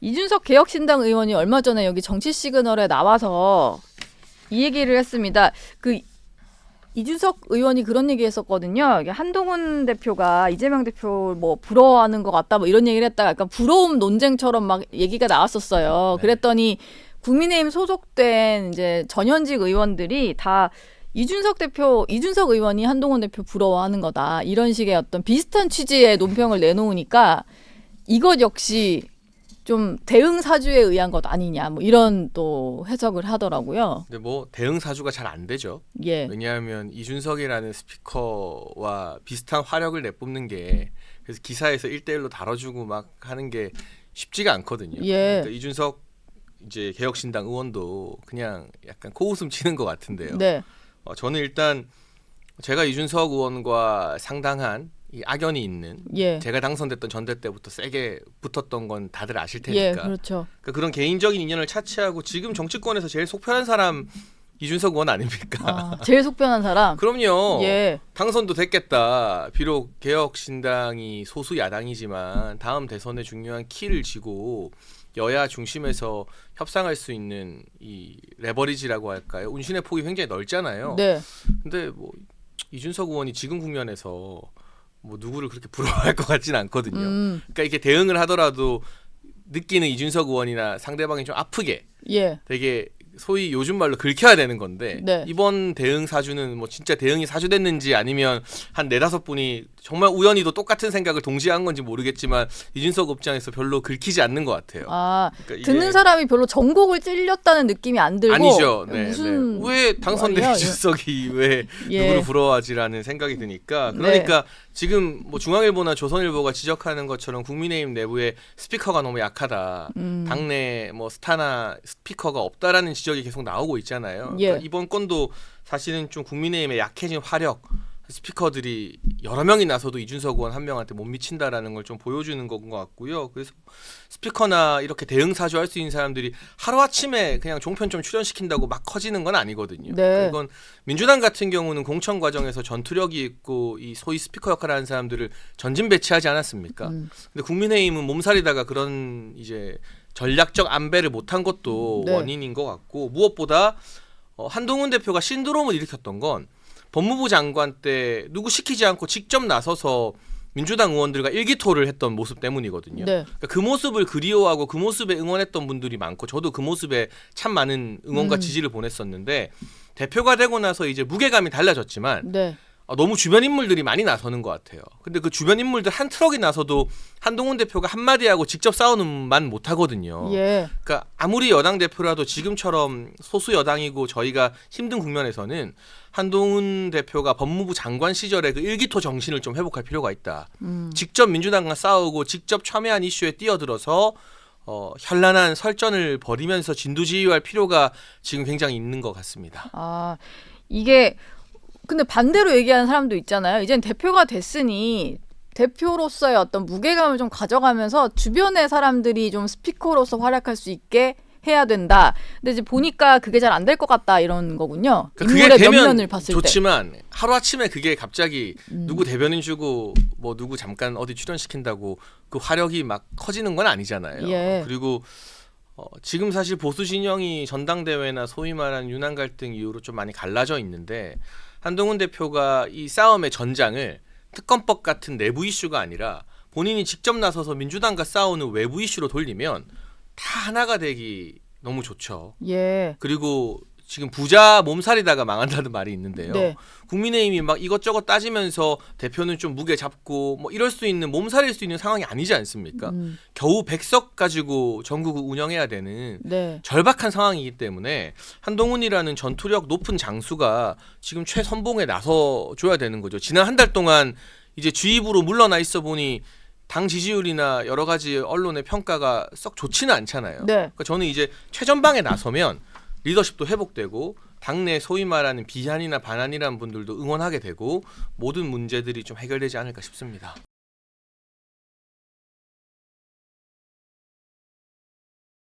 이준석 개혁신당 의원이 얼마 전에 여기 정치 시그널에 나와서 이 얘기를 했습니다. 그 이준석 의원이 그런 얘기 했었거든요. 이게 한동훈 대표가 이재명 대표 뭐 부러워하는 것 같다 뭐 이런 얘기를 했다가 약간 부러움 논쟁처럼 막 얘기가 나왔었어요. 네. 그랬더니 국민의힘 소속된 이제 전현직 의원들이 다 이준석 의원이 한동훈 대표 부러워하는 거다. 이런 식의 어떤 비슷한 취지의 논평을 내놓으니까 이것 역시 좀 대응 사주에 의한 것 아니냐. 뭐 이런 또 해석을 하더라고요. 근데 뭐 대응 사주가 잘 안 되죠. 예. 왜냐하면 이준석이라는 스피커와 비슷한 화력을 내뿜는 게 그래서 기사에서 1대1로 다뤄주고 막 하는 게 쉽지가 않거든요. 예. 그러니까 이준석 이제 개혁신당 의원도 그냥 약간 코웃음 치는 것 같은데요. 네. 저는 일단 제가 이준석 의원과 상당한 이 악연이 있는 예. 제가 당선됐던 전대 때부터 세게 붙었던 건 다들 아실 예, 테니까 그렇죠. 그러니까 그런 개인적인 인연을 차치하고 지금 정치권에서 제일 속편한 사람 이준석 의원 아닙니까? 아, 제일 속편한 사람. 그럼요. 예. 당선도 됐겠다. 비록 개혁신당이 소수 야당이지만 다음 대선에 중요한 키를 쥐고 여야 중심에서 협상할 수 있는 이 레버리지라고 할까요? 운신의 폭이 굉장히 넓잖아요. 네. 근데 뭐 이준석 의원이 지금 국면에서 뭐 누구를 그렇게 부러워할 것 같지는 않거든요. 그러니까 이렇게 대응을 하더라도 느끼는 이준석 의원이나 상대방이 좀 아프게 예. 되게 소위 요즘 말로 긁혀야 되는 건데 네. 이번 대응 사주는 뭐 진짜 대응이 사주됐는지 아니면 한 4-5분이 정말 우연히도 똑같은 생각을 동시에 한 건지 모르겠지만 이준석 입장에서 별로 긁히지 않는 것 같아요. 아, 그러니까 이게 듣는 사람이 별로 전곡을 찔렸다는 느낌이 안 들고 아니죠. 네, 무슨 네. 왜 당선된 말이야? 이준석이 왜 예. 누구를 부러워하지라는 생각이 드니까 그러니까 지금 뭐 중앙일보나 조선일보가 지적하는 것처럼 국민의힘 내부에 스피커가 너무 약하다. 당내 뭐 스타나 스피커가 없다라는 지적이 계속 나오고 있잖아요. 예. 그러니까 이번 건도 사실은 좀 국민의힘의 약해진 화력 스피커들이 여러 명이 나서도 이준석 의원 한 명한테 못 미친다라는 걸 좀 보여주는 건 것 같고요. 그래서 스피커나 이렇게 대응 사주할 수 있는 사람들이 하루아침에 그냥 종편 좀 출연시킨다고 막 커지는 건 아니거든요. 네. 그건 민주당 같은 경우는 공천 과정에서 전투력이 있고 이 소위 스피커 역할을 하는 사람들을 전진 배치하지 않았습니까? 근데 국민의힘은 몸살이다가 그런 이제 전략적 안배를 못한 것도 네. 원인인 것 같고 무엇보다 한동훈 대표가 신드롬을 일으켰던 건 법무부 장관 때 누구 시키지 않고 직접 나서서 민주당 의원들과 일기토를 했던 모습 때문이거든요. 네. 그러니까 그 모습을 그리워하고 그 모습에 응원했던 분들이 많고 저도 그 모습에 참 많은 응원과 지지를 보냈었는데 대표가 되고 나서 이제 무게감이 달라졌지만 네. 너무 주변 인물들이 많이 나서는 것 같아요. 근데 그 주변 인물들 한 트럭이 나서도 한동훈 대표가 한마디 하고 직접 싸우는 만 못하거든요. 예. 그러니까 아무리 여당 대표라도 지금처럼 소수 여당이고 저희가 힘든 국면에서는 한동훈 대표가 법무부 장관 시절에 그 일기토 정신을 좀 회복할 필요가 있다. 직접 민주당과 싸우고 직접 첨예한 이슈에 뛰어들어서 현란한 설전을 벌이면서 진두지휘할 필요가 지금 굉장히 있는 것 같습니다. 아, 이게 근데 반대로 얘기하는 사람도 있잖아요. 이젠 대표가 됐으니 대표로서의 어떤 무게감을 좀 가져가면서 주변의 사람들이 좀 스피커로서 활약할 수 있게 해야 된다. 근데 이제 보니까 그게 잘 안 될 것 같다 이런 거군요. 그게 인물의 되면 면면을 봤을 좋지만 하루아침에 그게 갑자기 누구 대변인 주고 뭐 누구 잠깐 어디 출연시킨다고 그 화력이 막 커지는 건 아니잖아요. 예. 그리고 지금 사실 보수 진영이 전당대회나 소위 말하는 유난 갈등 이후로 좀 많이 갈라져 있는데 한동훈 대표가 이 싸움의 전장을 특검법 같은 내부 이슈가 아니라 본인이 직접 나서서 민주당과 싸우는 외부 이슈로 돌리면 다 하나가 되기 너무 좋죠. 예. 그리고 지금 부자 몸살이다가 망한다는 말이 있는데요. 네. 국민의힘이 막 이것저것 따지면서 대표는 좀 무게 잡고 뭐 이럴 수 있는 몸살일 수 있는 상황이 아니지 않습니까? 겨우 100석 가지고 전국을 운영해야 되는 네. 절박한 상황이기 때문에 한동훈이라는 전투력 높은 장수가 지금 최선봉에 나서줘야 되는 거죠. 지난 한 달 동안 이제 주입으로 물러나 있어 보니 당 지지율이나 여러 가지 언론의 평가가 썩 좋지는 않잖아요. 네. 그러니까 저는 이제 최전방에 나서면 리더십도 회복되고 당내 소위 말하는 비한이나 반한이라는 분들도 응원하게 되고 모든 문제들이 좀 해결되지 않을까 싶습니다.